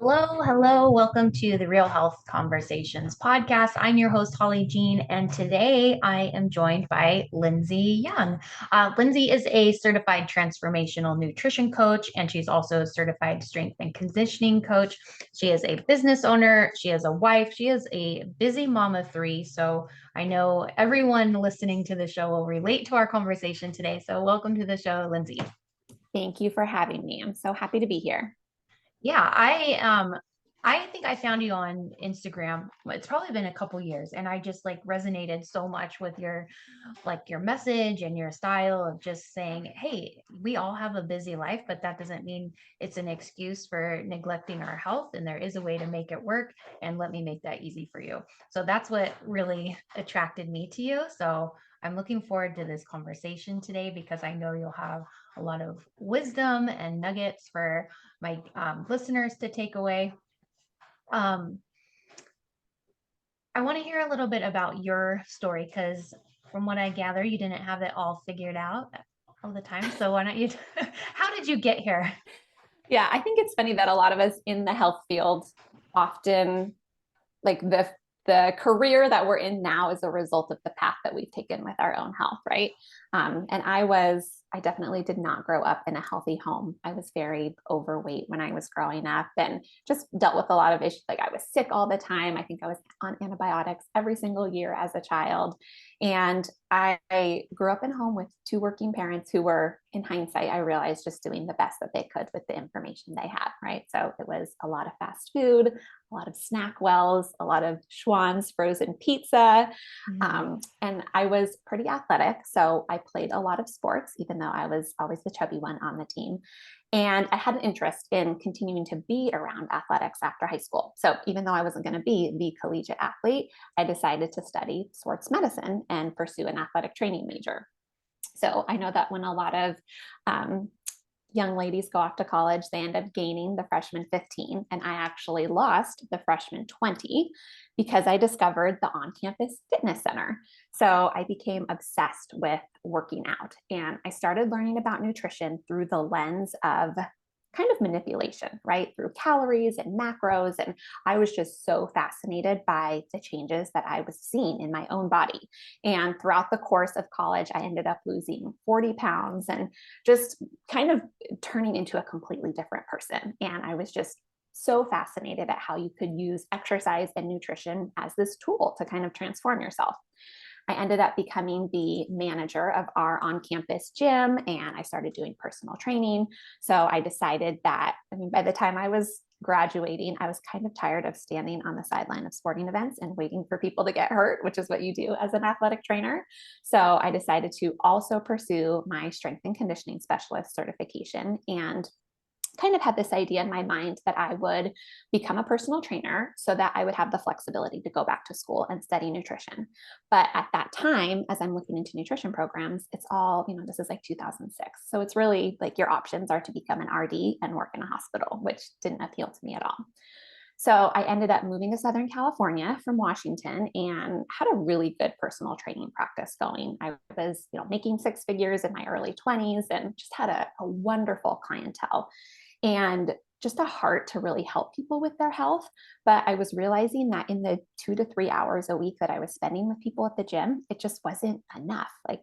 Hello, hello. Welcome to the Real Health Conversations podcast. I'm your host, Holly Jean, and today I am joined by Lindsay Young. Lindsay is a certified transformational nutrition coach, and she's also a certified strength and conditioning coach. She is a business owner, she is a wife, she is a busy mom of three. So I know everyone listening to the show will relate to our conversation today. So welcome to the show, Lindsay. Thank you for having me. I'm so happy to be here. Yeah, I think I found you on Instagram. It's probably been a couple years, and I just like resonated so much with your message and your style of just saying, "Hey, we all have a busy life, but that doesn't mean it's an excuse for neglecting our health, and there is a way to make it work, and let me make that easy for you." So that's what really attracted me to you. So I'm looking forward to this conversation today because I know you'll have a lot of wisdom and nuggets for my listeners to take away. Um, I want to hear a little bit about your story because, from what I gather, you didn't have it all figured out all the time. So, why don't you? How did you get here? Yeah, I think it's funny that a lot of us in the health field often like the career that we're in now is a result of the path that we've taken with our own health, right? And I definitely did not grow up in a healthy home. I was very overweight when I was growing up and just dealt with a lot of issues. Like I was sick all the time. I think I was on antibiotics every single year as a child. And I grew up in a home with two working parents who were, in hindsight, I realized just doing the best that they could with the information they had, right? So it was a lot of fast food, a lot of snack wells, a lot of Schwann's frozen pizza. And I was pretty athletic. So I played a lot of sports, even though I was always the chubby one on the team. And I had an interest in continuing to be around athletics after high school. So even though I wasn't going to be the collegiate athlete, I decided to study sports medicine and pursue an athletic training major. So I know that when a lot of young ladies go off to college, they end up gaining the freshman 15. And I actually lost the freshman 20 because I discovered the on campus fitness center. So I became obsessed with working out and I started learning about nutrition through the lens of kind of manipulation, right? Through calories and macros. And I was just so fascinated by the changes that I was seeing in my own body. And throughout the course of college, I ended up losing 40 pounds and just kind of turning into a completely different person. And I was just so fascinated at how you could use exercise and nutrition as this tool to kind of transform yourself. I ended up becoming the manager of our on campus gym and I started doing personal training. So I decided that, by the time I was graduating, I was kind of tired of standing on the sideline of sporting events and waiting for people to get hurt, which is what you do as an athletic trainer. So I decided to also pursue my strength and conditioning specialist certification and kind of had this idea in my mind that I would become a personal trainer so that I would have the flexibility to go back to school and study nutrition. But at that time, as I'm looking into nutrition programs, it's all, this is like 2006. So it's really like your options are to become an RD and work in a hospital, which didn't appeal to me at all. So I ended up moving to Southern California from Washington and had a really good personal training practice going. I was, making six figures in my early 20s and just had a wonderful clientele and just a heart to really help people with their health. But I was realizing that in the 2 to 3 hours a week that I was spending with people at the gym, it just wasn't enough. Like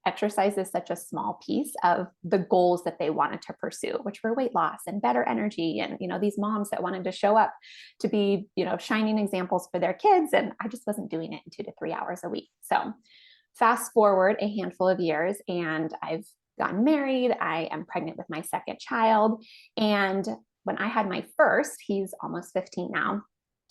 exercise is such a small piece of the goals that they wanted to pursue, which were weight loss and better energy. And, these moms that wanted to show up to be, shining examples for their kids. And I just wasn't doing it in 2 to 3 hours a week. So fast forward a handful of years and I've gotten married. I am pregnant with my second child. And when I had my first, he's almost 15 now,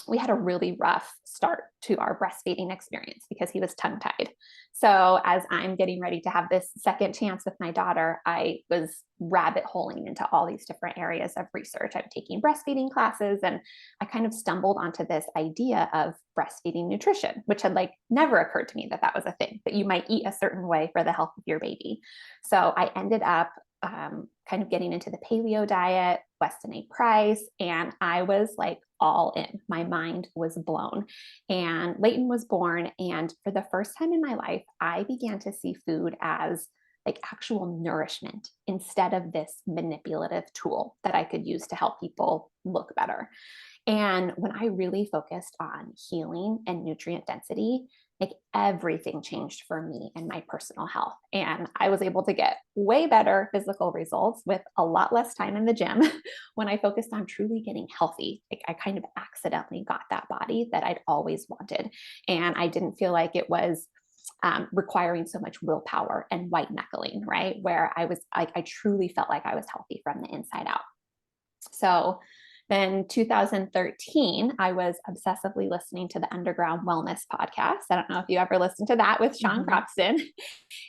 we had a really rough start to our breastfeeding experience because he was tongue tied. So, as I'm getting ready to have this second chance with my daughter, I was rabbit holing into all these different areas of research. I'm taking breastfeeding classes and I kind of stumbled onto this idea of breastfeeding nutrition, which had like never occurred to me that that was a thing, that you might eat a certain way for the health of your baby. So, I ended up kind of getting into the paleo diet, Weston A. Price, and I was like all in. My mind was blown. And Leighton was born. And for the first time in my life, I began to see food as like actual nourishment instead of this manipulative tool that I could use to help people look better. And when I really focused on healing and nutrient density, like everything changed for me and my personal health. And I was able to get way better physical results with a lot less time in the gym when I focused on truly getting healthy. Like I kind of accidentally got that body that I'd always wanted. And I didn't feel like it was requiring so much willpower and white knuckling, right? Where I truly felt like I was healthy from the inside out. So then 2013, I was obsessively listening to the Underground Wellness podcast. I don't know if you ever listened to that with Sean Croxton.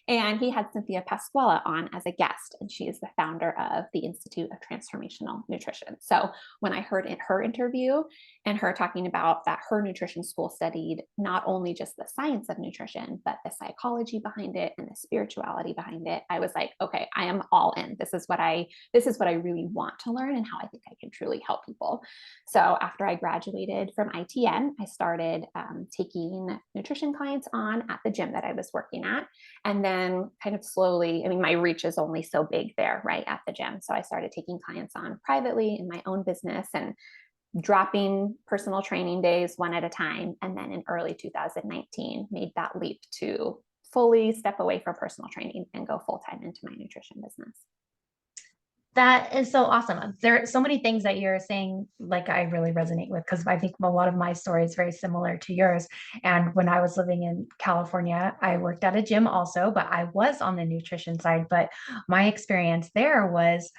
And he had Cynthia Pasquale on as a guest, and she is the founder of the Institute of Transformational Nutrition. So when I heard in her interview and her talking about that her nutrition school studied not only just the science of nutrition, but the psychology behind it and the spirituality behind it, I was like, okay, I am all in. This is what I really want to learn and how I think I can truly help people. So after I graduated from ITN, I started taking nutrition clients on at the gym that I was working at. And then kind of slowly, I mean, my reach is only so big there, right, at the gym. So I started taking clients on privately in my own business and dropping personal training days one at a time. And then in early 2019, made that leap to fully step away from personal training and go full time into my nutrition business. That is so awesome. There are so many things that you're saying, like I really resonate with, because I think a lot of my story is very similar to yours. And when I was living in California, I worked at a gym also, but I was on the nutrition side. But my experience there was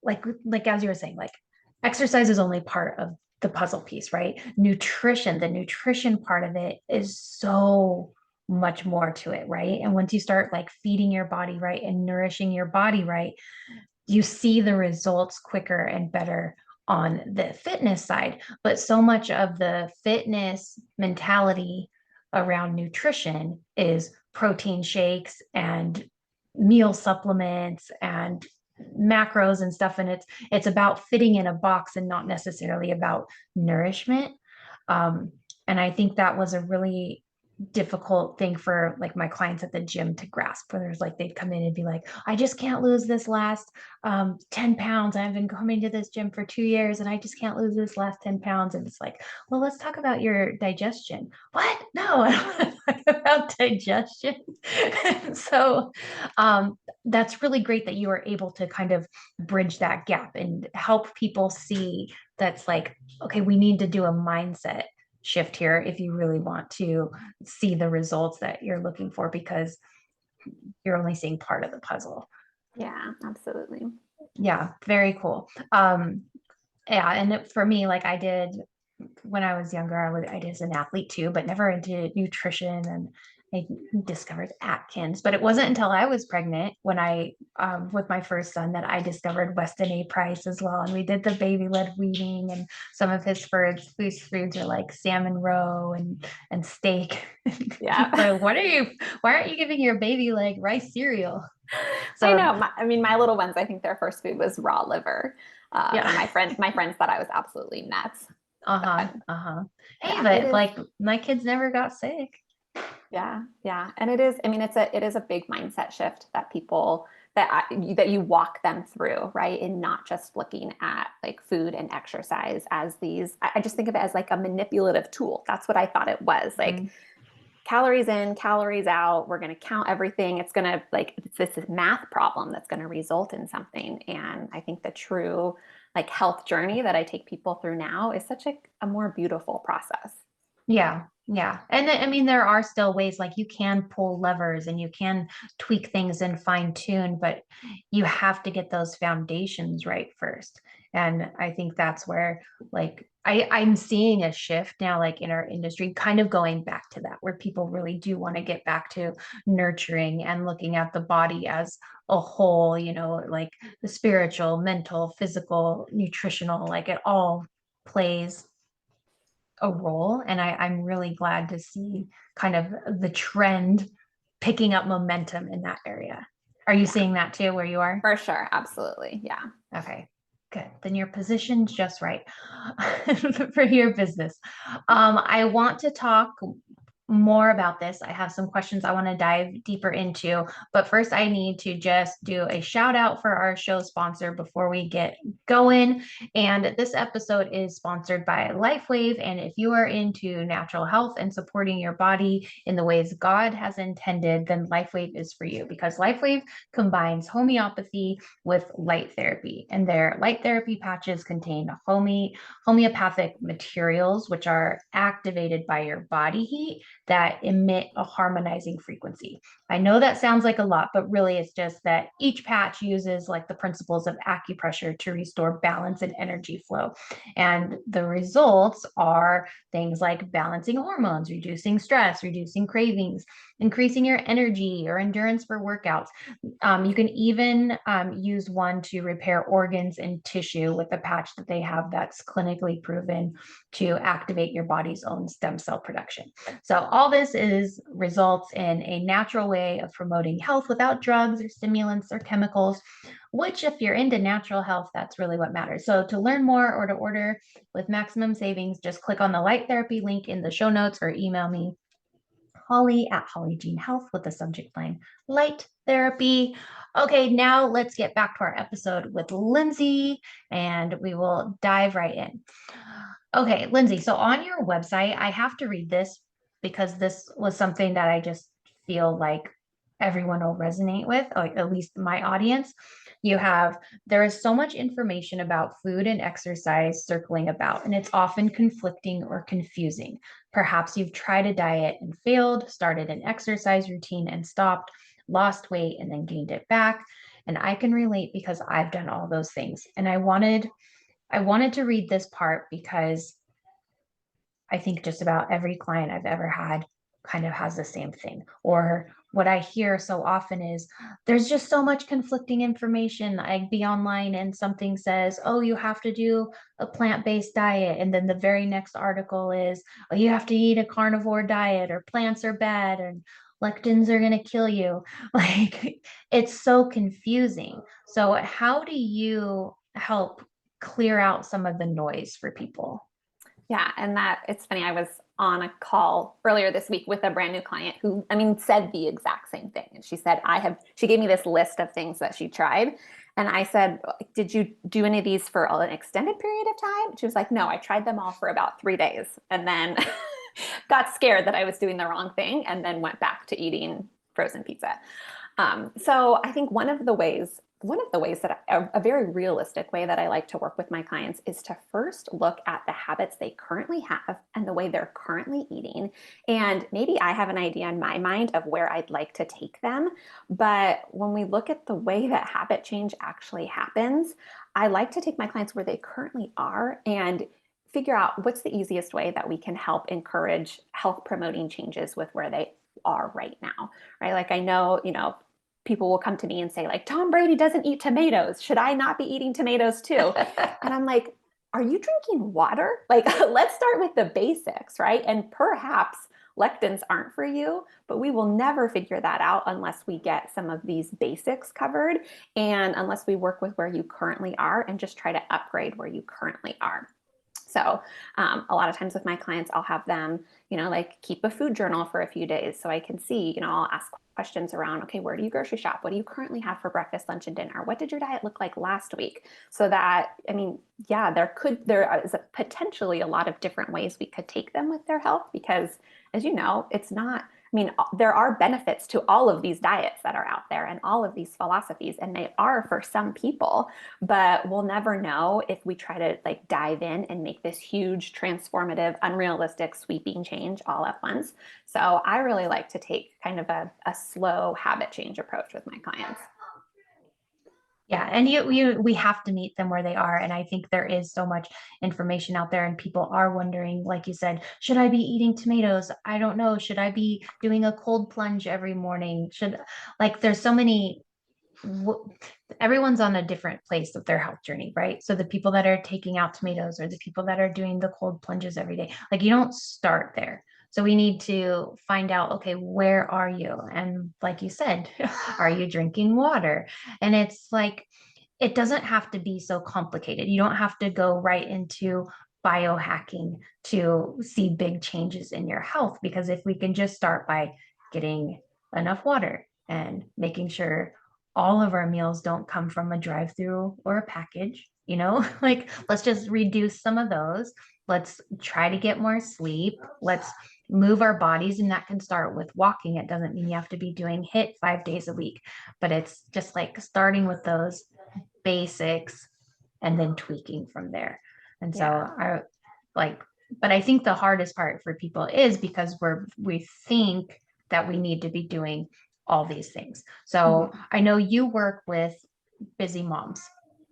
like as you were saying, like exercise is only part of the puzzle piece, right? Nutrition, the nutrition part of it is so much more to it, right? And once you start like feeding your body right and nourishing your body right, you see the results quicker and better on the fitness side. But so much of the fitness mentality around nutrition is protein shakes and meal supplements and macros and stuff, and it's about fitting in a box and not necessarily about nourishment. um, and I think that was a really difficult thing for like my clients at the gym to grasp, where there's like they'd come in and be like, I just can't lose this last 10 pounds. I've been coming to this gym for 2 years and I just can't lose this last 10 pounds. And it's like, well, let's talk about your digestion. What? No, I don't want to talk about digestion. So that's really great that you are able to kind of bridge that gap and help people see that's like, okay, we need to do a mindset shift here if you really want to see the results that you're looking for, because you're only seeing part of the puzzle. Yeah, absolutely. Yeah, very cool. Yeah, and for me, like I did when I was younger, I did as an athlete too, but never into nutrition. And I discovered Atkins, but it wasn't until I was pregnant when I with my first son that I discovered Weston A. Price as well. And we did the baby led weaning, and some of his foods are like salmon roe and steak. Yeah. People are like, why aren't you giving your baby like rice cereal? I So know. I mean, my little ones, I think their first food was raw liver. yeah. And my friends thought I was absolutely nuts. Uh-huh. But Uh-huh. Hey, yeah, it but is. like my kids never got sick. Yeah, yeah, and it is. I mean, it is a big mindset shift that people that you walk them through, right? And not just looking at like food and exercise as these. I just think of it as like a manipulative tool. That's what I thought it was. Like Mhm. calories in, calories out. We're going to count everything. It's going to like it's this math problem that's going to result in something. And I think the true like health journey that I take people through now is such a more beautiful process. Yeah, yeah. And I mean, there are still ways like you can pull levers and you can tweak things and fine tune, but you have to get those foundations right first. And I think that's where like I'm seeing a shift now, like in our industry, kind of going back to that, where people really do want to get back to nurturing and looking at the body as a whole, like the spiritual, mental, physical, nutritional, like it all plays a role. And I'm really glad to see kind of the trend picking up momentum in that area. Are you Yeah, seeing that too where you are? for sure. Absolutely. Yeah. Okay, good. Then your position's just right for your business. I want to talk more about this. I have some questions I want to dive deeper into, but first I need to just do a shout out for our show sponsor before we get going. And this episode is sponsored by LifeWave. And if you are into natural health and supporting your body in the ways God has intended, then LifeWave is for you, because LifeWave combines homeopathy with light therapy. And their light therapy patches contain homeopathic materials, which are activated by your body heat that emit a harmonizing frequency. I know that sounds like a lot, but really it's just that each patch uses like the principles of acupressure to restore balance and energy flow. And the results are things like balancing hormones, reducing stress, reducing cravings, increasing your energy or endurance for workouts. You can even use one to repair organs and tissue with a patch that they have that's clinically proven to activate your body's own stem cell production. So all this is results in a natural way of promoting health without drugs or stimulants or chemicals, which if you're into natural health, that's really what matters. So to learn more or to order with maximum savings, just click on the light therapy link in the show notes or email me, Holly at Holly Jean Health, with the subject line light therapy. Okay, now let's get back to our episode with Lindsay and we will dive right in. Okay, Lindsay, so on your website, I have to read this because this was something that I just feel like everyone will resonate with, or at least my audience. You have, there is so much information about food and exercise circling about, and it's often conflicting or confusing. Perhaps you've tried a diet and failed, started an exercise routine and stopped, lost weight and then gained it back. And I can relate because I've done all those things. And I wanted to read this part because I think just about every client I've ever had kind of has the same thing. Or what I hear so often is there's just so much conflicting information. I'd be online and something says, oh, you have to do a plant-based diet. And then the very next article is, oh, you have to eat a carnivore diet, or plants are bad, and lectins are going to kill you. Like, it's so confusing. So, how do you help clear out some of the noise for people? Yeah, and that it's funny. I was on a call earlier this week with a brand new client who, I mean, said the exact same thing. And she said, she gave me this list of things that she tried. And I said, did you do any of these for an extended period of time? She was like, no, I tried them all for about 3 days and then got scared that I was doing the wrong thing and then went back to eating frozen pizza. So I think one of the ways that a very realistic way that I like to work with my clients is to first look at the habits they currently have and the way they're currently eating. And maybe I have an idea in my mind of where I'd like to take them. But when we look at the way that habit change actually happens, I like to take my clients where they currently are and figure out what's the easiest way that we can help encourage health promoting changes with where they are right now, right? Like I know, people will come to me and say like, Tom Brady doesn't eat tomatoes. Should I not be eating tomatoes too? And I'm like, are you drinking water? Like, let's start with the basics, right? And perhaps lectins aren't for you, but we will never figure that out unless we get some of these basics covered and unless we work with where you currently are and just try to upgrade where you currently are. So a lot of times with my clients, I'll have them, like keep a food journal for a few days so I can see, I'll ask questions around, okay, where do you grocery shop? What do you currently have for breakfast, lunch, and dinner? What did your diet look like last week? So that, I mean, yeah, there is potentially a lot of different ways we could take them with their health because as you know, it's not, I mean, there are benefits to all of these diets that are out there and all of these philosophies, and they are for some people, but we'll never know if we try to like dive in and make this huge, transformative, unrealistic, sweeping change all at once. So I really like to take kind of a slow habit change approach with my clients. Yeah, and we have to meet them where they are. And I think there is so much information out there, and people are wondering, like you said, should I be eating tomatoes? I don't know. Should I be doing a cold plunge every morning? There's so many, everyone's on a different place of their health journey, right? So the people that are taking out tomatoes or the people that are doing the cold plunges every day, like you don't start there. So we need to find out, okay, where are you? And like you said, are you drinking water? And it's like, it doesn't have to be so complicated. You don't have to go right into biohacking to see big changes in your health. Because if we can just start by getting enough water and making sure all of our meals don't come from a drive-through or a package, like let's just reduce some of those. Let's try to get more sleep. Let's move our bodies, and that can start with walking. It doesn't mean you have to be doing HIIT 5 days a week, but it's just like starting with those basics and then tweaking from there. And so Yeah. I like, but I think the hardest part for people is because we think that we need to be doing all these things. So Mm-hmm. I know you work with busy moms,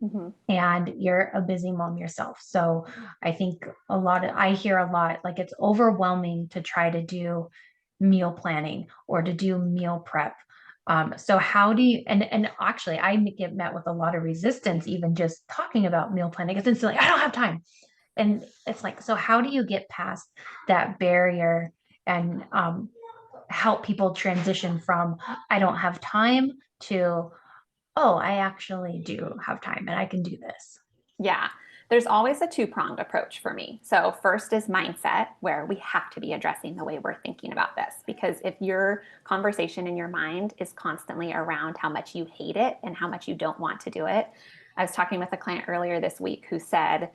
Mm-hmm. and you're a busy mom yourself. So I think I hear a lot, like it's overwhelming to try to do meal planning or to do meal prep. So how do you, and actually I get met with a lot of resistance, even just talking about meal planning, because it's like, I don't have time. And it's like, so how do you get past that barrier and help people transition from, I don't have time to, oh, I actually do have time and I can do this. Yeah, there's always a two-pronged approach for me. So, first is mindset, where we have to be addressing the way we're thinking about this. Because if your conversation in your mind is constantly around how much you hate it and how much you don't want to do it, I was talking with a client earlier this week who said,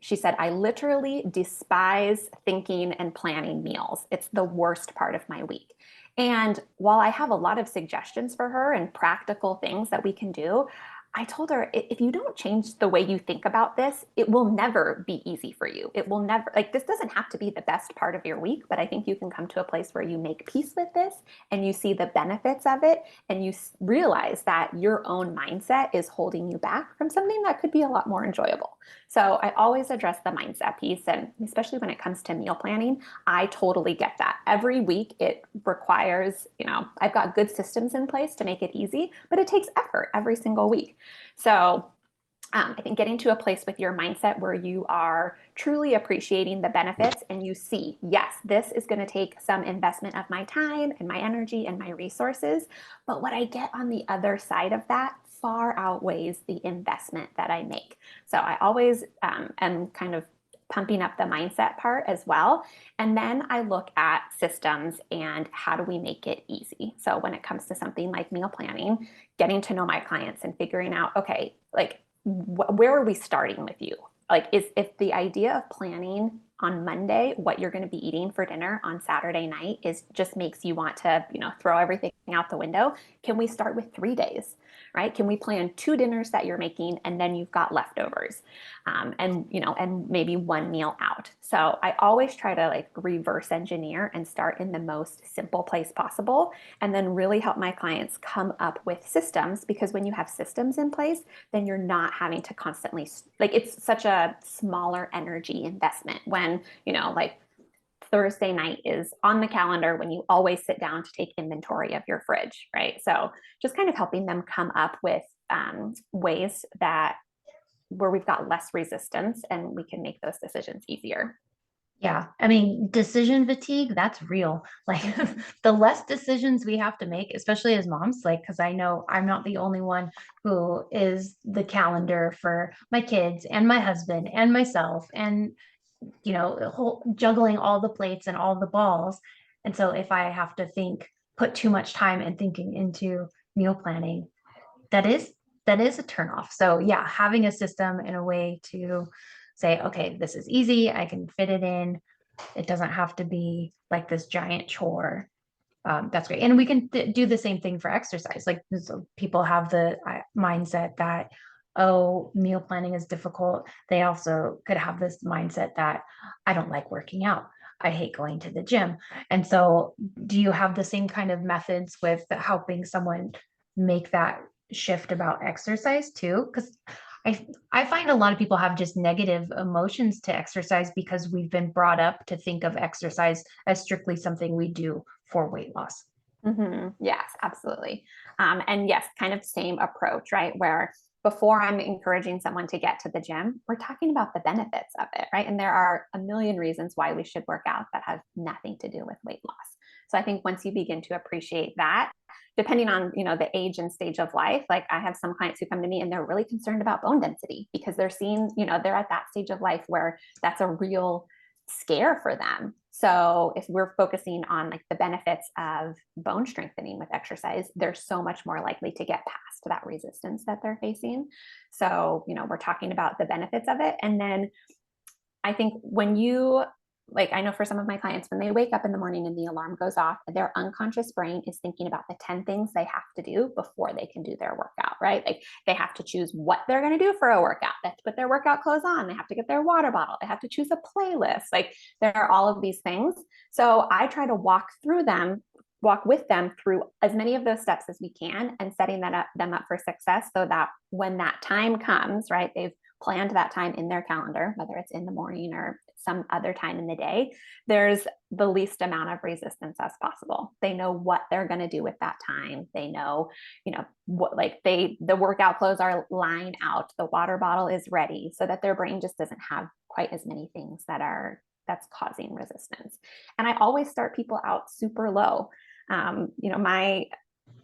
she said, I literally despise thinking and planning meals. It's the worst part of my week. And while I have a lot of suggestions for her and practical things that we can do, I told her, if you don't change the way you think about this, it will never be easy for you. It will never, like, this doesn't have to be the best part of your week, but I think you can come to a place where you make peace with this and you see the benefits of it and you realize that your own mindset is holding you back from something that could be a lot more enjoyable. So I always address the mindset piece. And especially when it comes to meal planning, I totally get that. Every week it requires, I've got good systems in place to make it easy, but it takes effort every single week. So I think getting to a place with your mindset where you are truly appreciating the benefits and you see, yes, this is going to take some investment of my time and my energy and my resources. But what I get on the other side of that far outweighs the investment that I make. So I always am kind of pumping up the mindset part as well. And then I look at systems and how do we make it easy. So when it comes to something like meal planning, getting to know my clients and figuring out, okay, like where are we starting with you? Like, if the idea of planning on Monday what you're going to be eating for dinner on Saturday night is just makes you want to, throw everything out the window, can we start with 3 days, right? Can we plan 2 dinners that you're making and then you've got leftovers, and maybe one meal out? So I always try to like reverse engineer and start in the most simple place possible, and then really help my clients come up with systems, because when you have systems in place, then you're not having to constantly, like, it's such a smaller energy investment when, like Thursday night is on the calendar when you always sit down to take inventory of your fridge, right? So just kind of helping them come up with ways that where we've got less resistance and we can make those decisions easier. Yeah, I mean, decision fatigue, that's real. Like the less decisions we have to make, especially as moms, like, because I know I'm not the only one who is the calendar for my kids and my husband and myself, and juggling all the plates and all the balls. And so if I have to put too much time and thinking into meal planning, that is that is a turnoff. So yeah, having a system and a way to say, okay, this is easy, I can fit it in. It doesn't have to be like this giant chore. That's great. And we can do the same thing for exercise. Like so people have the mindset that, oh, meal planning is difficult. They also could have this mindset that I don't like working out. I hate going to the gym. And so, do you have the same kind of methods with helping someone make that shift about exercise too? Because I find a lot of people have just negative emotions to exercise because we've been brought up to think of exercise as strictly something we do for weight loss. Yes, absolutely. And yes, kind of same approach, right? Where before I'm encouraging someone to get to the gym, we're talking about the benefits of it, right? And there are a million reasons why we should work out that have nothing to do with weight loss. So I think once you begin to appreciate that, depending on, the age and stage of life, like I have some clients who come to me and they're really concerned about bone density because they're seeing, they're at that stage of life where that's a real scare for them. So if we're focusing on like the benefits of bone strengthening with exercise, they're so much more likely to get past that resistance that they're facing. So, we're talking about the benefits of it. And then I think when you, like, I know for some of my clients, when they wake up in the morning and the alarm goes off, their unconscious brain is thinking about the 10 things they have to do before they can do their workout, right? Like they have to choose what they're going to do for a workout. They have to put their workout clothes on. They have to get their water bottle. They have to choose a playlist. Like there are all of these things. So I try to walk with them through as many of those steps as we can and setting them up for success so that when that time comes, right, they've planned that time in their calendar, whether it's in the morning or some other time in the day, there's the least amount of resistance as possible. They know what they're going to do with that time. They know, what, like the workout clothes are lined out, the water bottle is ready so that their brain just doesn't have quite as many things that's causing resistance. And I always start people out super low.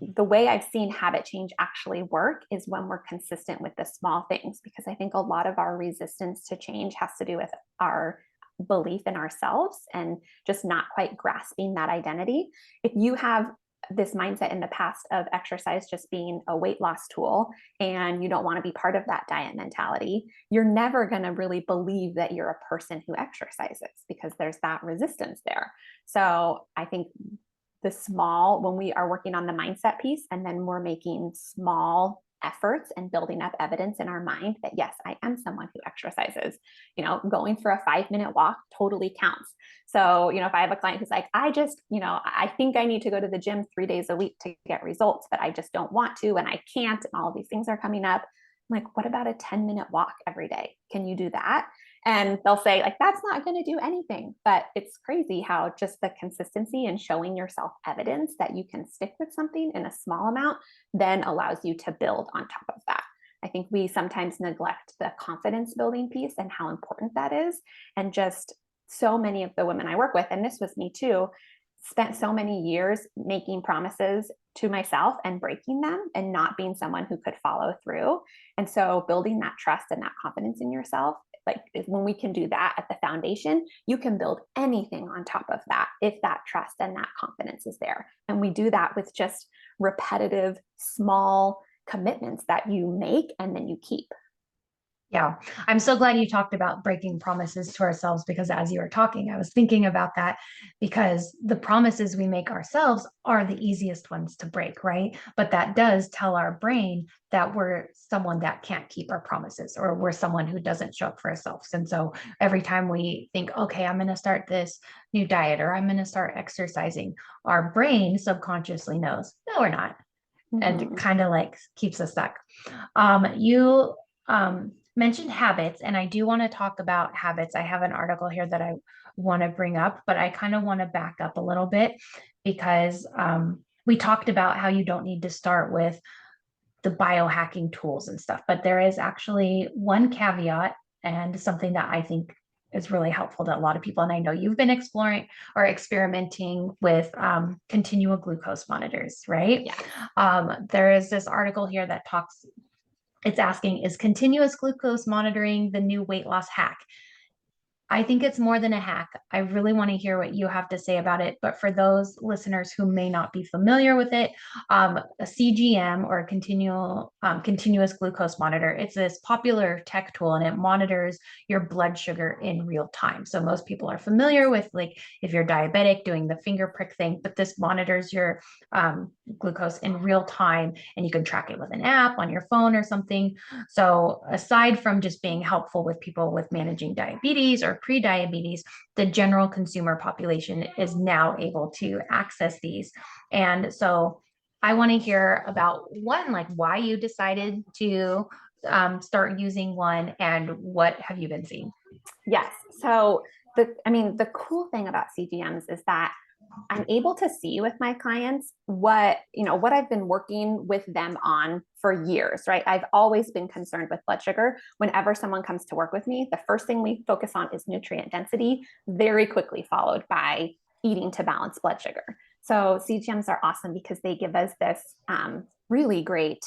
The way I've seen habit change actually work is when we're consistent with the small things, because I think a lot of our resistance to change has to do with our belief in ourselves and just not quite grasping that identity. If you have this mindset in the past of exercise just being a weight loss tool and you don't want to be part of that diet mentality, you're never going to really believe that you're a person who exercises because there's that resistance there. So I think when we are working on the mindset piece and then we're making small efforts and building up evidence in our mind that yes, I am someone who exercises, going for a 5-minute walk totally counts. So, if I have a client who's like, I think I need to go to the gym 3 days a week to get results, but I just don't want to, and I can't, and all of these things are coming up. I'm like, what about a 10-minute walk every day? Can you do that? And they'll say, like, that's not going to do anything. But it's crazy how just the consistency and showing yourself evidence that you can stick with something in a small amount then allows you to build on top of that. I think we sometimes neglect the confidence building piece and how important that is. And just so many of the women I work with, and this was me too, spent so many years making promises to myself and breaking them and not being someone who could follow through. And so building that trust and that confidence in yourself, like when we can do that at the foundation, you can build anything on top of that if that trust and that confidence is there. And we do that with just repetitive, small commitments that you make and then you keep. Yeah, I'm so glad you talked about breaking promises to ourselves, because as you were talking, I was thinking about that, because the promises we make ourselves are the easiest ones to break, right? But that does tell our brain that we're someone that can't keep our promises, or we're someone who doesn't show up for ourselves. And so every time we think, okay, I'm going to start this new diet or I'm going to start exercising, our brain subconsciously knows, no, we're not. And it kind of like keeps us stuck. You mentioned habits, and I do want to talk about habits. I have an article here that I want to bring up, but I kind of want to back up a little bit because we talked about how you don't need to start with the biohacking tools and stuff, but there is actually one caveat and something that I think is really helpful to a lot of people. And I know you've been exploring or experimenting with continual glucose monitors, right? Yeah. There is this article here that it's asking, is continuous glucose monitoring the new weight loss hack? I think it's more than a hack. I really want to hear what you have to say about it. But for those listeners who may not be familiar with it, a CGM, or a continuous glucose monitor, it's this popular tech tool and it monitors your blood sugar in real time. So most people are familiar with, like, if you're diabetic, doing the finger prick thing, but this monitors your glucose in real time, and you can track it with an app on your phone or something. So aside from just being helpful with people with managing diabetes or pre-diabetes, the general consumer population is now able to access these. And so I want to hear about one, like why you decided to start using one, and what have you been seeing? Yes. So the cool thing about CGMs is that I'm able to see with my clients what I've been working with them on for years, right? I've always been concerned with blood sugar. Whenever someone comes to work with me, the first thing we focus on is nutrient density, very quickly followed by eating to balance blood sugar. So CGMs are awesome because they give us this really great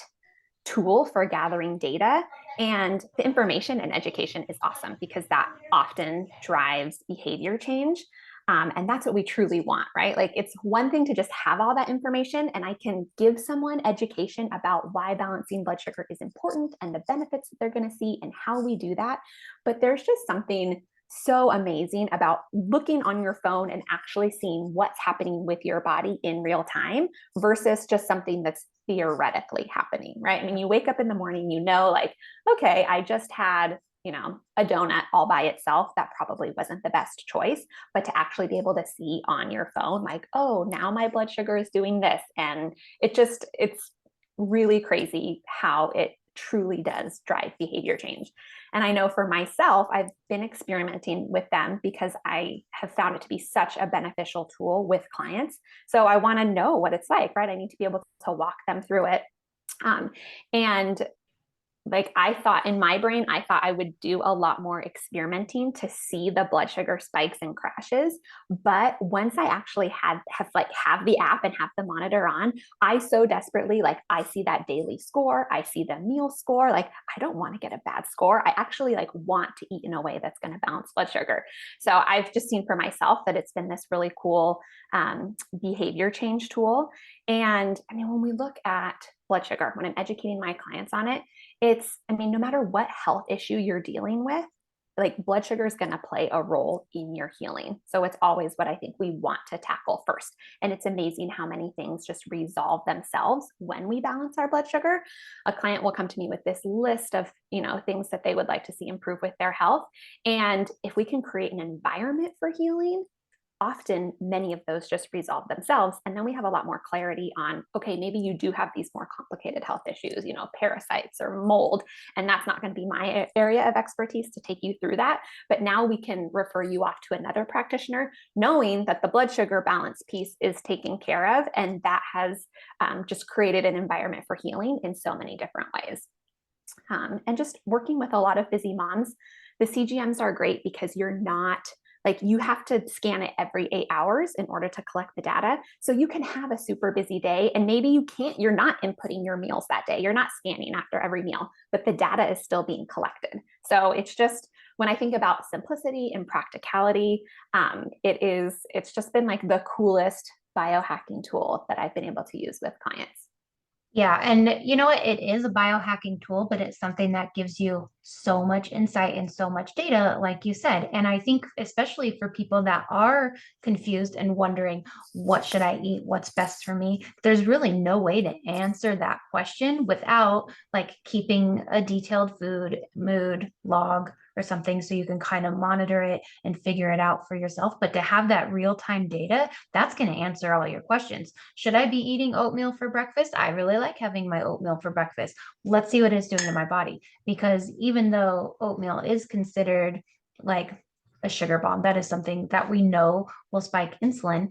tool for gathering data. And the information and education is awesome because that often drives behavior change. And that's what we truly want, right? Like it's one thing to just have all that information and I can give someone education about why balancing blood sugar is important and the benefits that they're going to see and how we do that. But there's just something so amazing about looking on your phone and actually seeing what's happening with your body in real time versus just something that's theoretically happening, right? I mean, you wake up in the morning, you know, like, okay, I just had, you know, a donut all by itself. That probably wasn't the best choice, but to actually be able to see on your phone, like, oh, now my blood sugar is doing this. And it's really crazy how it truly does drive behavior change. And I know for myself, I've been experimenting with them because I have found it to be such a beneficial tool with clients. So I want to know what it's like, right? I need to be able to walk them through it. And like I thought in my brain, I thought I would do a lot more experimenting to see the blood sugar spikes and crashes. But once I actually have the app and have the monitor on, I so desperately like I see that daily score, I see the meal score. Like I don't want to get a bad score. I actually like want to eat in a way that's going to balance blood sugar. So I've just seen for myself that it's been this really cool behavior change tool. And I mean, when we look at blood sugar, when I'm educating my clients on it, I mean, no matter what health issue you're dealing with, like blood sugar is going to play a role in your healing. So it's always what I think we want to tackle first. And it's amazing how many things just resolve themselves when we balance our blood sugar. A client will come to me with this list of, you know, things that they would like to see improve with their health. And if we can create an environment for healing, often many of those just resolve themselves. And then we have a lot more clarity on, okay, maybe you do have these more complicated health issues, you know, parasites or mold, and that's not going to be my area of expertise to take you through that. But now we can refer you off to another practitioner, knowing that the blood sugar balance piece is taken care of. And that has just created an environment for healing in so many different ways. And just working with a lot of busy moms, the CGMs are great because you're not like you have to scan it every 8 hours in order to collect the data. So you can have a super busy day and maybe you're not inputting your meals that day. You're not scanning after every meal, but the data is still being collected. So it's just, when I think about simplicity and practicality, it's just been like the coolest biohacking tool that I've been able to use with clients. Yeah, and you know what? It is a biohacking tool, but it's something that gives you so much insight and so much data, like you said. And I think especially for people that are confused and wondering, what should I eat? What's best for me? There's really no way to answer that question without like keeping a detailed food mood log or something so you can kind of monitor it and figure it out for yourself. But to have that real-time data, that's going to answer all your questions. Should I be eating oatmeal for breakfast? I really like having my oatmeal for breakfast. Let's see what it's doing to my body. Because even though oatmeal is considered like a sugar bomb, that is something that we know will spike insulin,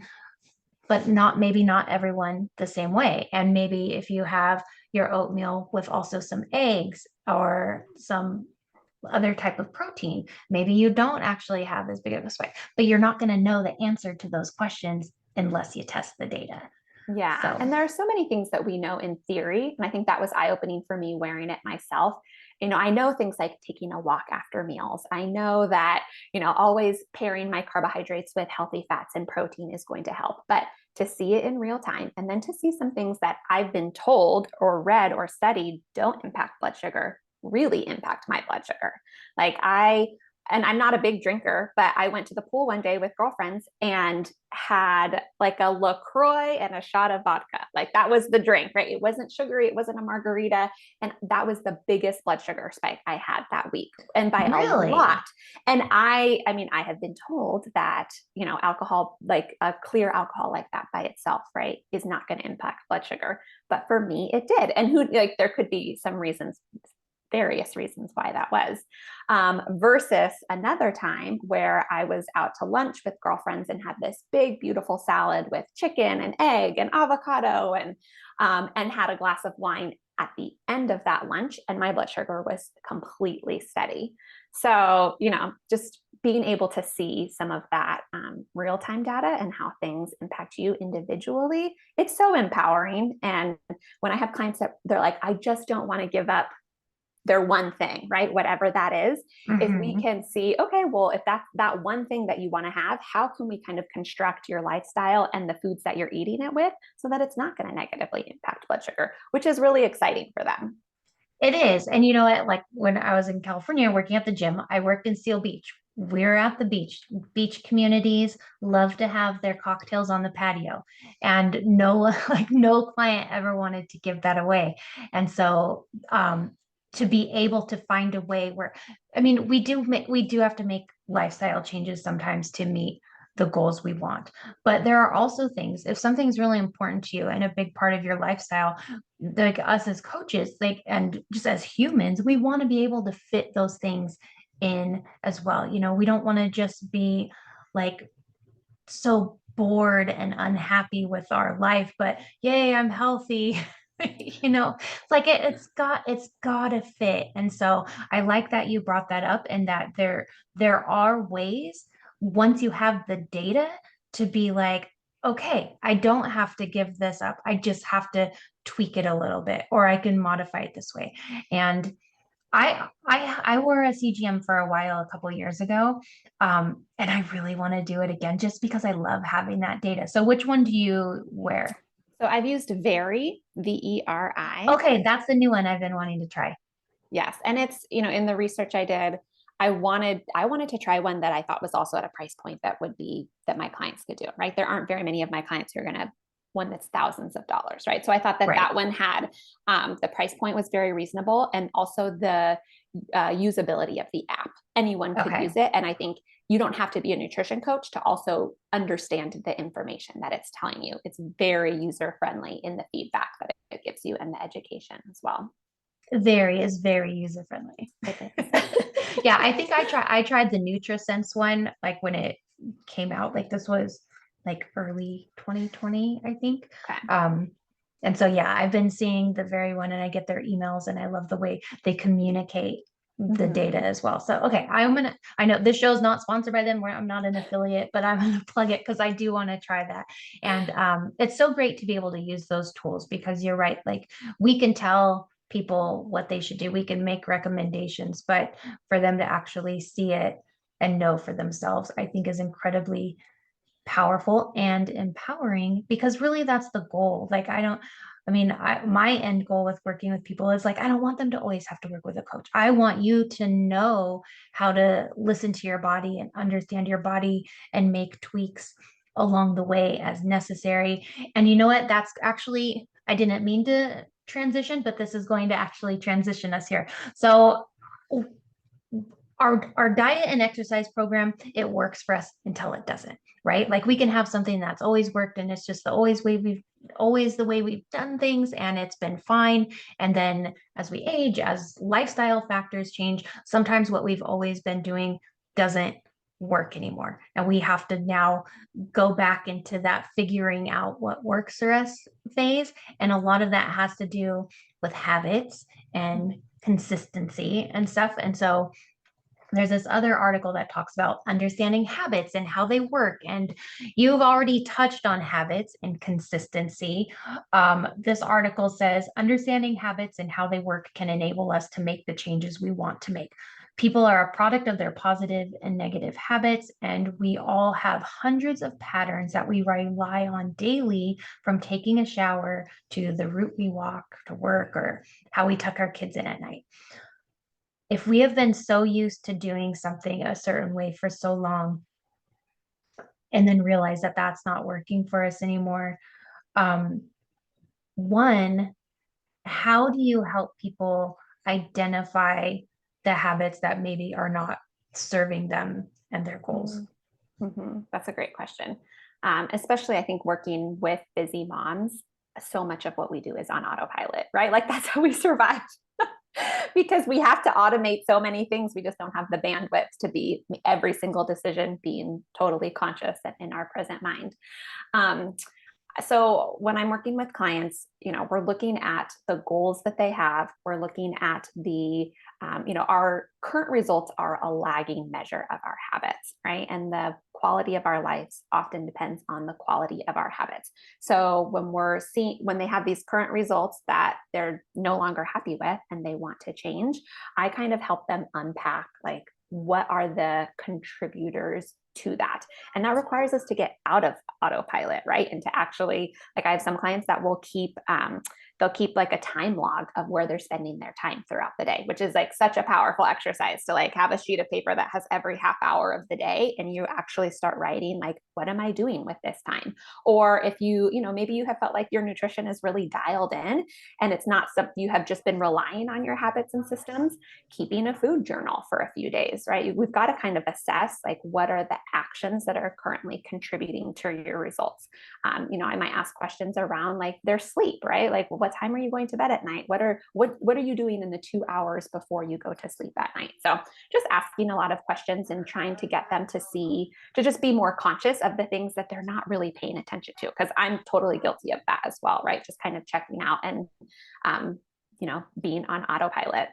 but maybe not everyone the same way. And maybe if you have your oatmeal with also some eggs or some other type of protein, maybe you don't actually have as big of a spike, but you're not going to know the answer to those questions unless you test the data. Yeah. So, And there are so many things that we know in theory. And I think that was eye opening for me wearing it myself. You know, I know things like taking a walk after meals. I know that, you know, always pairing my carbohydrates with healthy fats and protein is going to help. But to see it in real time and then to see some things that I've been told or read or studied don't impact blood sugar really impact my blood sugar. Like and I'm not a big drinker, but I went to the pool one day with girlfriends and had like a LaCroix and a shot of vodka. Like that was the drink, right? It wasn't sugary, it wasn't a margarita. And that was the biggest blood sugar spike I had that week, and by a really? lot. And I mean, I have been told that, you know, alcohol, like a clear alcohol like that by itself, right, is not going to impact blood sugar. But for me, it did. And like, there could be some reasons, various reasons why that was. Versus another time where I was out to lunch with girlfriends and had this big, beautiful salad with chicken and egg and avocado and had a glass of wine at the end of that lunch, and my blood sugar was completely steady. So, you know, just being able to see some of that real-time data and how things impact you individually, it's so empowering. And when I have clients that they're like, I just don't want to give up their one thing, right? Whatever that is, if we Hmm. can see, okay, well, if that's that one thing that you want to have, how can we kind of construct your lifestyle and the foods that you're eating it with so that it's not going to negatively impact blood sugar, which is really exciting for them. It is. And you know what? Like when I was in California working at the gym, I worked in Seal Beach. We're at the beach. Beach communities love to have their cocktails on the patio. And no, like no client ever wanted to give that away. And so to be able to find a way where, I mean, we do have to make lifestyle changes sometimes to meet the goals we want. But there are also things, if something's really important to you and a big part of your lifestyle, like us as coaches, like, and just as humans, we want to be able to fit those things in as well. You know, we don't want to just be like so bored and unhappy with our life, but yay, I'm healthy. You know, it's like it's gotta fit. And so I like that you brought that up, and that there are ways once you have the data to be like, okay, I don't have to give this up. I just have to tweak it a little bit, or I can modify it this way. And I wore a CGM for a while a couple years ago, and I really want to do it again just because I love having that data. So which one do you wear? So I've used Veri, VERI. Okay, that's the new one I've been wanting to try. Yes. And it's, in the research I did, I wanted to try one that I thought was also at a price point that would be that my clients could do, right? There aren't very many of my clients who are going to one that's thousands of dollars, right? So I thought that Right. that one had the price point was very reasonable, and also the usability of the app. Anyone could Okay. use it, and I think you don't have to be a nutrition coach to also understand the information that it's telling you. It's very user friendly in the feedback that it gives you and the education as well. Very is very user friendly. It is. Yeah, I tried the NutriSense one like when it came out. Like this was like early 2020, I think. Okay. And so yeah, I've been seeing the very one, and I get their emails, and I love the way they communicate the Mm-hmm. data as well. So okay, I know this show's not sponsored by them, where I'm not an affiliate, but I'm gonna plug it because I do want to try that. And it's so great to be able to use those tools, because you're right, like we can tell people what they should do. We can make recommendations, but for them to actually see it and know for themselves, I think is incredibly powerful and empowering, because really that's the goal. Like my end goal with working with people is like, I don't want them to always have to work with a coach. I want you to know how to listen to your body and understand your body and make tweaks along the way as necessary. And you know what? That's actually, I didn't mean to transition, but this is going to actually transition us here. So our diet and exercise program, it works for us until it doesn't, right? Like we can have something that's always worked, and it's just the always the way we've done things, and it's been fine. And then as we age, as lifestyle factors change, sometimes what we've always been doing doesn't work anymore, and we have to now go back into that figuring out what works for us phase. And a lot of that has to do with habits and consistency and stuff. And so there's this other article that talks about understanding habits and how they work. And you've already touched on habits and consistency. This article says understanding habits and how they work can enable us to make the changes we want to make. People are a product of their positive and negative habits, and we all have hundreds of patterns that we rely on daily, from taking a shower to the route we walk to work, or how we tuck our kids in at night. If we have been so used to doing something a certain way for so long, and then realize that that's not working for us anymore, um, one, how do you help people identify the habits that maybe are not serving them and their goals? Mm-hmm. That's a great question. Especially, I think, working with busy moms, so much of what we do is on autopilot, right? Like that's how we survive. Because we have to automate so many things. We just don't have the bandwidth to be every single decision being totally conscious and in our present mind. Um, so when I'm working with clients, we're looking at the goals that they have. We're looking at our current results are a lagging measure of our habits, right? And the quality of our lives often depends on the quality of our habits. So when they have these current results that they're no longer happy with and they want to change, I kind of help them unpack like what are the contributors to that. And that requires us to get out of autopilot, right? And to actually, like I have some clients that will they'll keep like a time log of where they're spending their time throughout the day, which is like such a powerful exercise to like have a sheet of paper that has every half hour of the day. And you actually start writing like, what am I doing with this time? Or if maybe you have felt like your nutrition is really dialed in and it's not something you have just been relying on your habits and systems, keeping a food journal for a few days, right? We've got to kind of assess like what are the actions that are currently contributing to your results. I might ask questions around like their sleep, right? Like, well, what time are you going to bed at night? What are you doing in the 2 hours before you go to sleep at night? So just asking a lot of questions and trying to get them to just be more conscious of the things that they're not really paying attention to. Because I'm totally guilty of that as well, right? Just kind of checking out and, being on autopilot.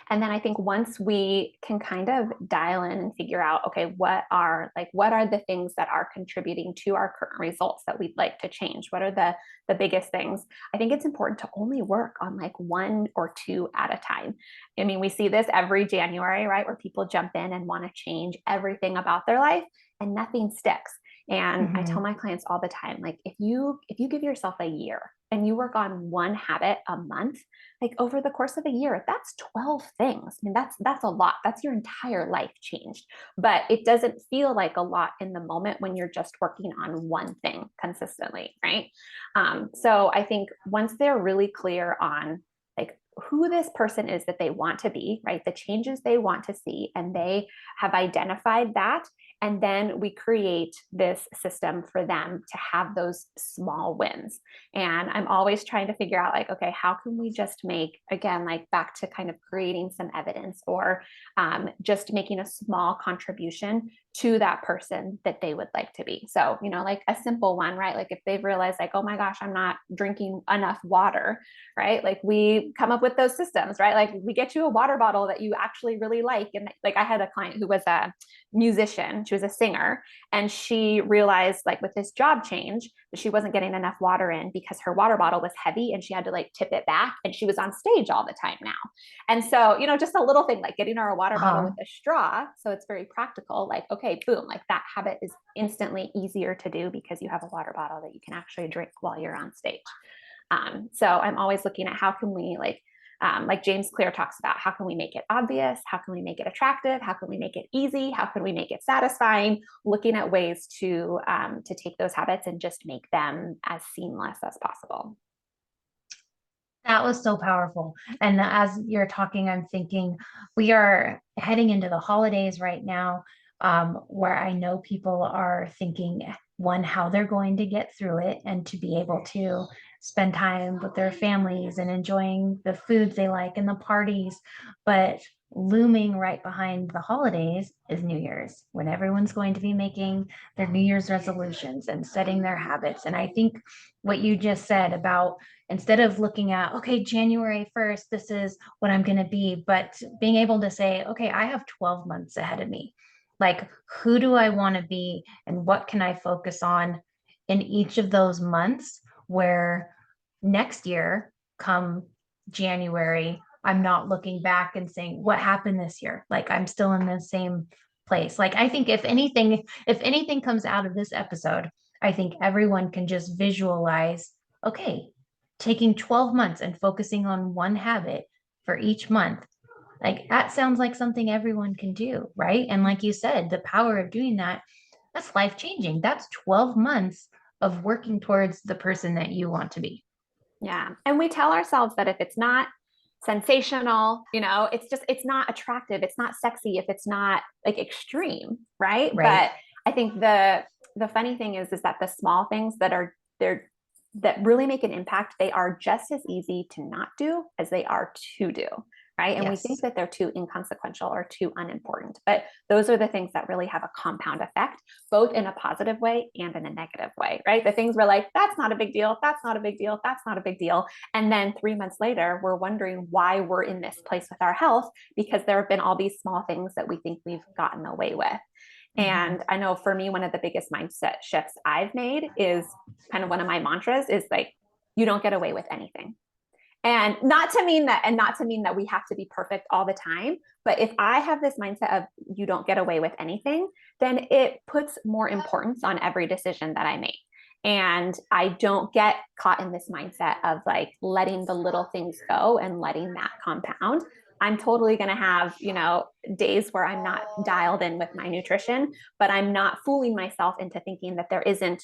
And then I think once we can kind of dial in and figure out, okay, what are the things that are contributing to our current results that we'd like to change? What are the biggest things? I think it's important to only work on like one or two at a time. I mean, we see this every January, right? Where people jump in and want to change everything about their life and nothing sticks. And I tell my clients all the time, like if you give yourself a year and you work on one habit a month, like over the course of a year, that's 12 things. I mean, that's a lot. That's your entire life changed. But it doesn't feel like a lot in the moment when you're just working on one thing consistently, right? So I think once they're really clear on like who this person is that they want to be, right? The changes they want to see, and they have identified that. And then we create this system for them to have those small wins. And I'm always trying to figure out like, okay, how can we just make, again, like back to kind of creating some evidence or just making a small contribution to that person that they would like to be. So, like a simple one, right? Like if they've realized like, oh my gosh, I'm not drinking enough water, right? Like we come up with those systems, right? Like we get you a water bottle that you actually really like. And like I had a client who was a musician, she was a singer, and she realized like with this job change that she wasn't getting enough water in because her water bottle was heavy and she had to like tip it back, and she was on stage all the time now. And so, just a little thing like getting her a water bottle with a straw. So it's very practical, like, okay, boom, like that habit is instantly easier to do because you have a water bottle that you can actually drink while you're on stage. So I'm always looking at how can we like James Clear talks about, how can we make it obvious? How can we make it attractive? How can we make it easy? How can we make it satisfying? Looking at ways to take those habits and just make them as seamless as possible. That was so powerful. And as you're talking, I'm thinking we are heading into the holidays right now, where I know people are thinking, one, how they're going to get through it and to be able to spend time with their families and enjoying the foods they like and the parties. But looming right behind the holidays is New Year's, when everyone's going to be making their New Year's resolutions and setting their habits. And I think what you just said about, instead of looking at, okay, January 1st, this is what I'm going to be, but being able to say, okay, I have 12 months ahead of me. Like, who do I want to be and what can I focus on in each of those months, where next year, come January, I'm not looking back and saying, what happened this year? Like, I'm still in the same place. Like, I think if anything comes out of this episode, I think everyone can just visualize, okay, taking 12 months and focusing on one habit for each month. Like that sounds like something everyone can do, right? And like you said, the power of doing that, that's life changing. That's 12 months of working towards the person that you want to be. Yeah. And we tell ourselves that if it's not sensational, it's not attractive, it's not sexy if it's not like extreme, right? Right. But I think the funny thing is that the small things that really make an impact, they are just as easy to not do as they are to do, right? And we think Yes. that they're too inconsequential or too unimportant. But those are the things that really have a compound effect, both in a positive way and in a negative way, right? The things we're like, that's not a big deal. That's not a big deal. That's not a big deal. And then 3 months later, we're wondering why we're in this place with our health, because there have been all these small things that we think we've gotten away with. Mm-hmm. And I know for me, one of the biggest mindset shifts I've made is kind of one of my mantras is like, you don't get away with anything. And not to mean that we have to be perfect all the time. But if I have this mindset of you don't get away with anything, then it puts more importance on every decision that I make. And I don't get caught in this mindset of like letting the little things go and letting that compound. I'm totally going to have, days where I'm not dialed in with my nutrition, but I'm not fooling myself into thinking that there isn't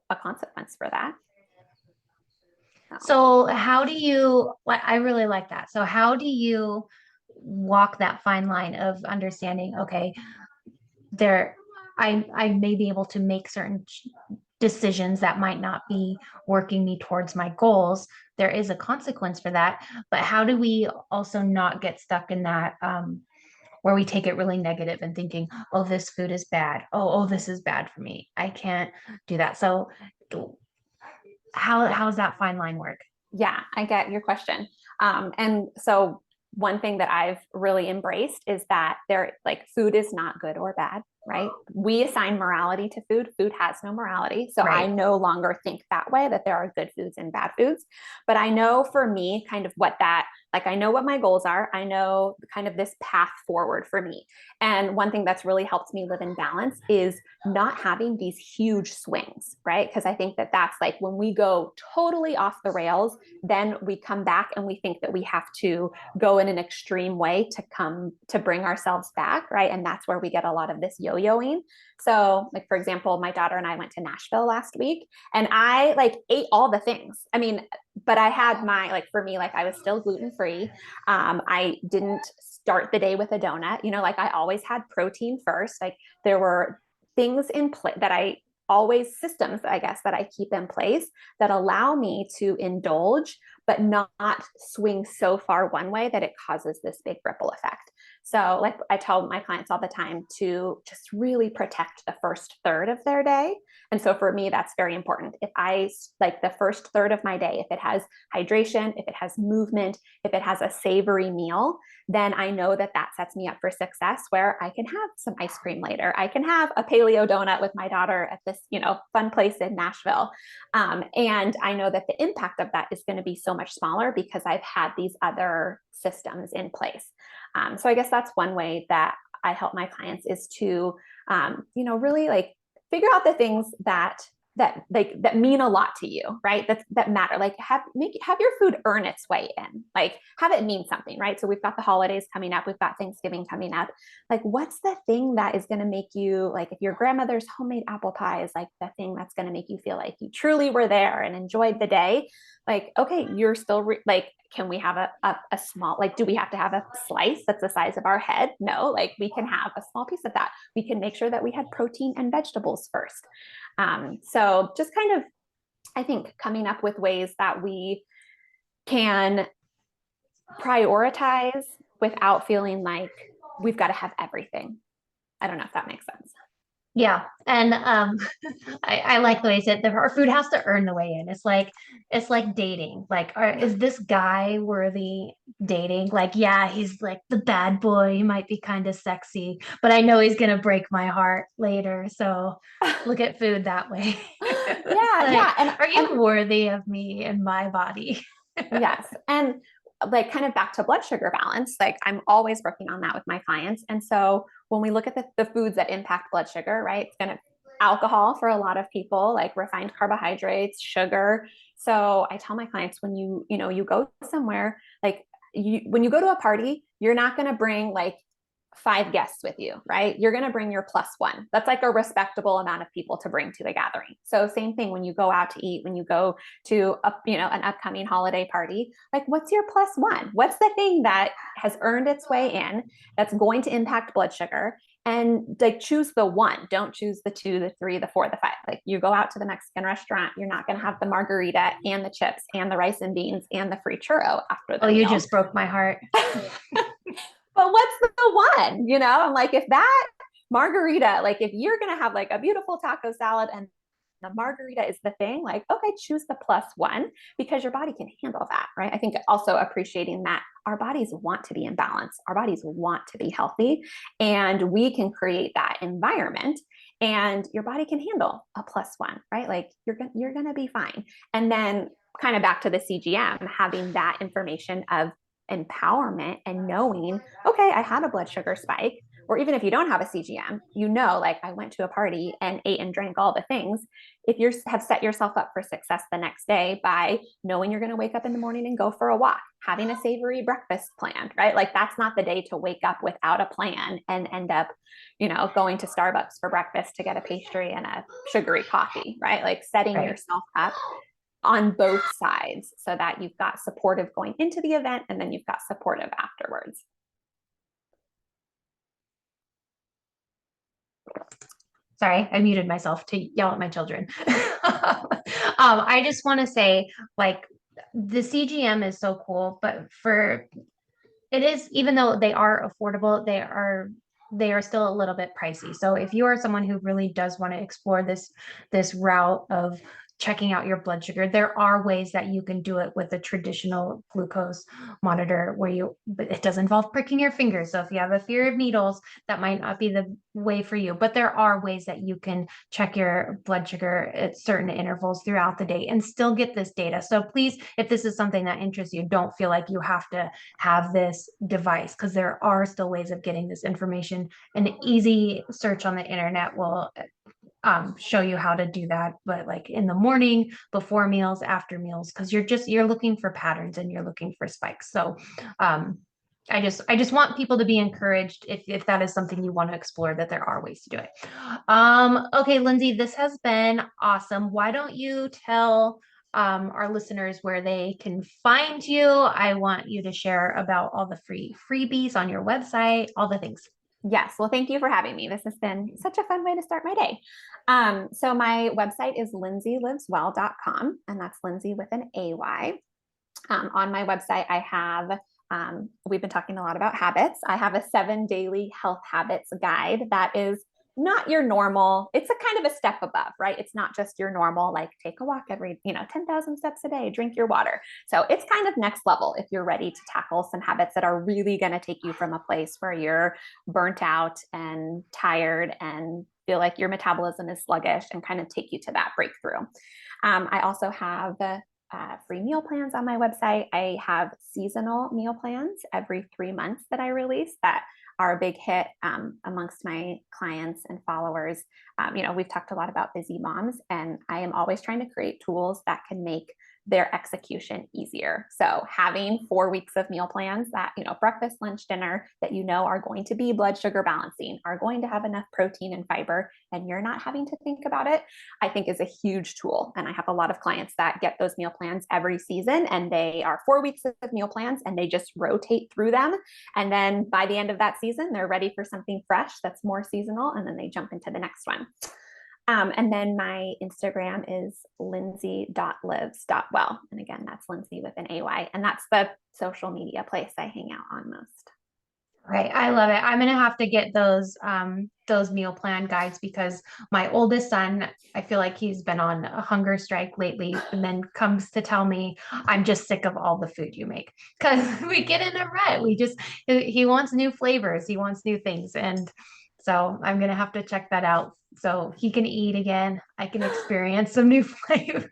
a consequence for that. So. So how do you, like, I really like that. So how do you walk that fine line of understanding, okay, there, I may be able to make certain decisions that might not be working me towards my goals. There is a consequence for that, but how do we also not get stuck in that where we take it really negative and thinking, oh, this food is bad. Oh, this is bad for me. I can't do that. So how's that fine line work? Yeah, I get your question. And so one thing that I've really embraced is that food is not good or bad, right? We assign morality to food. Food has no morality. So I Right. no longer think that way, that there are good foods and bad foods. But I know for me, kind of I know what my goals are. I know kind of this path forward for me. And one thing that's really helped me live in balance is not having these huge swings, right? Because I think that that's like when we go totally off the rails, then we come back and we think that we have to go in an extreme way to bring ourselves back, right? And that's where we get a lot of this yo-yoing. So, like for example, my daughter and I went to Nashville last week, and I like ate all the things. I mean, but I had for me, like I was still gluten free. I didn't start the day with a donut. Like I always had protein first. Like there were things in place that systems, I guess, that I keep in place that allow me to indulge, but not swing so far one way that it causes this big ripple effect. So, like I tell my clients all the time to just really protect the first third of their day. And so for me, that's very important. If I like the first third of my day, if it has hydration, if it has movement, if it has a savory meal, then I know that that sets me up for success where I can have some ice cream later. I can have a paleo donut with my daughter at this, fun place in Nashville. And I know that the impact of that is going to be so much smaller because I've had these other systems in place. So I guess that's one way that I help my clients is to, really like figure out the things that mean a lot to you, right? That matter. Like have your food earn its way in. Like have it mean something, right? So we've got the holidays coming up, we've got Thanksgiving coming up. Like what's the thing that is going to make you, like if your grandmother's homemade apple pie is like the thing that's going to make you feel like you truly were there and enjoyed the day. Like, okay, you're still like, can we have a small, like, do we have to have a slice that's the size of our head? No, like we can have a small piece of that. We can make sure that we had protein and vegetables first. So just kind of, I think, coming up with ways that we can prioritize without feeling like we've got to have everything. I don't know if that makes sense. Yeah. And I like the way you said that our food has to earn the way in. It's like dating. Like, is this guy worthy dating? Like, yeah, he's like the bad boy. He might be kind of sexy, but I know he's gonna break my heart later. So look at food that way. Yeah, Like, yeah. And are and you worthy of me and my body? yes. And like kind of back to blood sugar balance, like I'm always working on that with my clients. And so when we look at the foods that impact blood sugar, right, it's going to alcohol for a lot of people, like refined carbohydrates, sugar. So I tell my clients when you go somewhere, like when you go to a party, you're not going to bring like 5 guests with you, right? You're going to bring your plus one. That's like a respectable amount of people to bring to the gathering. So same thing when you go out to eat, when you go to an upcoming holiday party, like what's your plus one? What's the thing that has earned its way in that's going to impact blood sugar? and like choose the one. Don't choose the two, the three, the four, the five. Like you go out to the Mexican restaurant, you're not going to have the margarita and the chips and the rice and beans and the free churro after Oh, the you meal. just broke my heart. But what's the one? You know, I'm like, if that margarita, like if you're going to have like a beautiful taco salad and the margarita is the thing, like, okay, choose the plus one because your body can handle that, right? I think also appreciating that our bodies want to be in balance, our bodies want to be healthy, and we can create that environment. And your body can handle a plus one, right? Like you're gonna be fine. And then kind of back to the CGM, having that information of empowerment and knowing, okay, I had a blood sugar spike. Or even if you don't have a CGM, you know, like I went to a party and ate and drank all the things. If you have set yourself up for success the next day by knowing you're going to wake up in the morning and go for a walk, having a savory breakfast planned, right? Like that's not the day to wake up without a plan and end up, you know, going to Starbucks for breakfast to get a pastry and a sugary coffee, right? Like setting Right. yourself up on both sides so that you've got supportive going into the event and then you've got supportive afterwards. Sorry, I muted myself to yell at my children. I just want to say, like, the CGM is so cool, but for it is, even though they are affordable, they are still a little bit pricey. So if you are someone who really does want to explore this route of checking out your blood sugar, there are ways that you can do it with a traditional glucose monitor but it does involve pricking your fingers. So if you have a fear of needles, that might not be the way for you, but there are ways that you can check your blood sugar at certain intervals throughout the day and still get this data. So please, if this is something that interests you, don't feel like you have to have this device because there are still ways of getting this information. An easy search on the internet will show you how to do that, but like in the morning, before meals, after meals, because you're looking for patterns and you're looking for spikes. So um, I just want people to be encouraged if that is something you want to explore, that there are ways to do it. Okay, Lindsay, this has been awesome. Why don't you tell our listeners where they can find you? I want you to share about all the free freebies on your website, all the things. Yes. Well, thank you for having me. This has been such a fun way to start my day. So my website is lindsayliveswell.com, and that's Lindsay with an AY. On my website, I have, we've been talking a lot about habits. I have a 7 daily health habits guide that is not your normal. It's a kind of a step above, right? It's not just your normal, like take a walk every, 10,000 steps a day, drink your water. So it's kind of next level if you're ready to tackle some habits that are really going to take you from a place where you're burnt out and tired and feel like your metabolism is sluggish and kind of take you to that breakthrough. I also have free meal plans on my website. I have seasonal meal plans every 3 months that I release that are a big hit amongst my clients and followers. We've talked a lot about busy moms, and I am always trying to create tools that can make their execution easier. So having 4 weeks of meal plans that, breakfast, lunch, dinner, that are going to be blood sugar balancing, are going to have enough protein and fiber, and you're not having to think about it, I think is a huge tool. And I have a lot of clients that get those meal plans every season, and they are 4 weeks of meal plans and they just rotate through them. And then by the end of that season, they're ready for something fresh that's more seasonal, and then they jump into the next one. And then my Instagram is lindsay.lives.well. And again, that's Lindsay with an AY. And that's the social media place I hang out on most. Right. I love it. I'm gonna have to get those meal plan guides because my oldest son, I feel like he's been on a hunger strike lately and then comes to tell me I'm just sick of all the food you make. Because we get in a rut. He wants new flavors, he wants new things. And so I'm gonna have to check that out so he can eat again. I can experience some new flavors.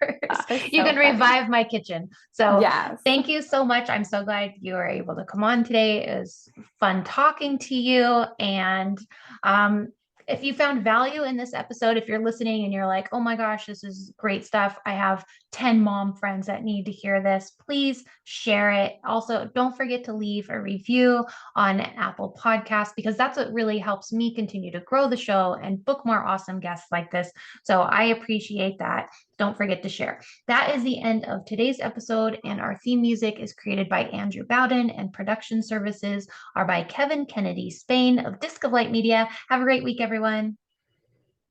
You So can revive my kitchen. So yes. thank you so much. I'm so glad you were able to come on today. It was fun talking to you. And if you found value in this episode, if you're listening and you're like, oh my gosh, this is great stuff, I have 10 mom friends that need to hear this, please share it. Also, don't forget to leave a review on Apple Podcasts because that's what really helps me continue to grow the show and book more awesome guests like this. So I appreciate that. Don't forget to share. That is the end of today's episode, and our theme music is created by Andrew Bowden, and production services are by Kevin Kennedy Spain of Disc of Light Media. Have a great week, everyone.